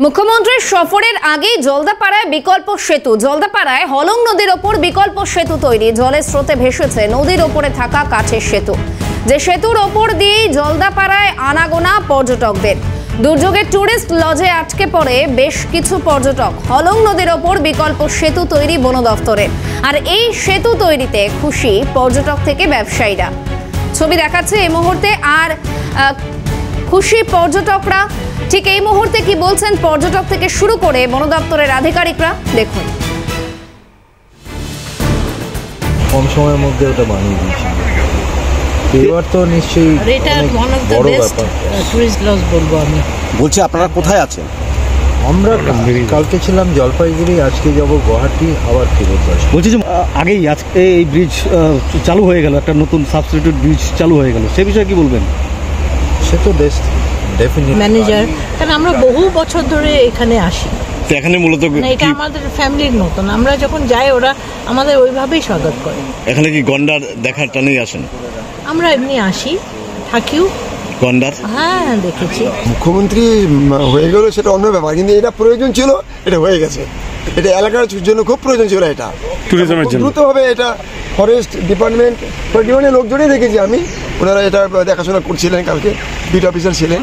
মুখ্যমন্ত্রীর সফরের আগেই জলদাপাড়ায় বিকল্প সেতু। জলদাপাড়ায় হলং নদীর ওপর বিকল্প সেতু তৈরি। জলের স্রোতে ভেসেছে নদীর ওপরে থাকা কাঠের সেতু, যে সেতুর ওপর দিয়েই জলদাপাড়ায় আনাগোনা পর্যটকদের। দুর্যোগে টুরিস্ট লজে আটকে পড়ে বেশ কিছু পর্যটক। হলং নদীর ওপর বিকল্প সেতু তৈরি বন দফতরের, আর এই সেতু তৈরিতে খুশি পর্যটক থেকে ব্যবসায়ীরা। ছবি দেখাচ্ছে এই মুহূর্তে, আর খুশি পর্যটকরা। ঠিক এই মুহূর্তে কি বলছেন পর্যটক থেকে শুরু করে বন দপ্তরের আধিকারিকরা, দেখুন। কম সময়ের মধ্যে ওটা বানিয়ে দিয়েছি, এবার তো নিশ্চয়ই বড় ব্যাপার। টুরিস্ট লজ বলবো আমি। বলছি আপনারা কোথায় আছেন? আমরা কালকে ছিলাম জলপাইগুড়ি, আজকে যাব গুয়াহাটি, আবার ফেরত আসবো। বলছি যে আগেই আজকে এই ব্রিজ চালু হয়ে গেল, একটা নতুন সাবস্টিটিউট ব্রিজ চালু হয়ে গেল, সে বিষয়ে কি বলবেন? সে তো ম্যানেজার, কারণ আমরা বহু বছর ধরে এখানে আসি, এখানে মূলত এটা আমাদের ফ্যামিলির মতন। আমরা যখন যাই ওরা আমাদের ওইভাবেই স্বাগত করে। এখানে কি গন্ডার দেখার টানেই আসেন? আমরা এমনি আসি, থাকিও গন্ডার। হ্যাঁ, দেখেছি। মুখ্যমন্ত্রী হয়ে গেল সেটা অন্য ব্যাপার, কিন্তু এটা প্রয়োজন ছিল, এটা হয়ে গেছে। এটা এলাকার জন্য খুব প্রয়োজন ছিল, এটা ট্যুরিজমের জন্য দ্রুতভাবে। এটা ফরেস্ট ডিপার্টমেন্টের লোকজনই দেখেছি আমি, ওনারা এটা দেখাশোনা করছিলেন, কালকে বিট অফিসার ছিলেন।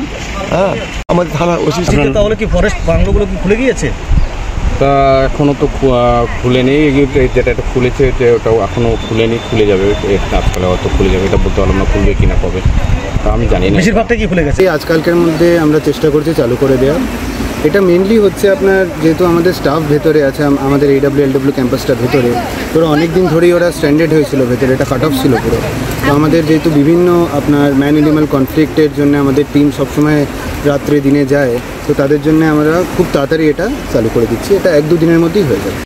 হ্যাঁ, আমাদের থানা ওসি। তাহলে কি ফরেস্ট বাংলোগুলো কি খুলে গিয়েছে? তা এখনো তো খুলেনি, যেটা এটা খুলেছে ওটাও এখনো খুলেনি, খুলে যাবে আজকালে, হয়তো খুলে যাবে, এটা বলতে পারলাম না খুলবে কিনা কবে, তা আমি জানি না। বেশিরভাগটা কি খুলে গেছে? আজকালকের মধ্যে আমরা চেষ্টা করছি চালু করে দেওয়া। এটা মেনলি হচ্ছে আপনার, যেহেতু আমাদের স্টাফ ভেতরে আছে, আমাদের AWLW ক্যাম্পাসটা ভেতরে, ওরা অনেক দিন ধরেই ওরা স্ট্যান্ডার্ড হয়েছিল ভেতরে, এটা কাট অফ ছিল পুরো। তো আমাদের যেহেতু বিভিন্ন আপনার ম্যান অ্যানিমাল কনফ্লিক্টের জন্য আমাদের টিম সবসময় রাত্রে দিনে যায়, তো তাদের জন্য আমরা খুব তাড়াতাড়ি এটা চালু করে দিচ্ছি। এটা 1-2 দিনের মধ্যেই হয়ে যাবে।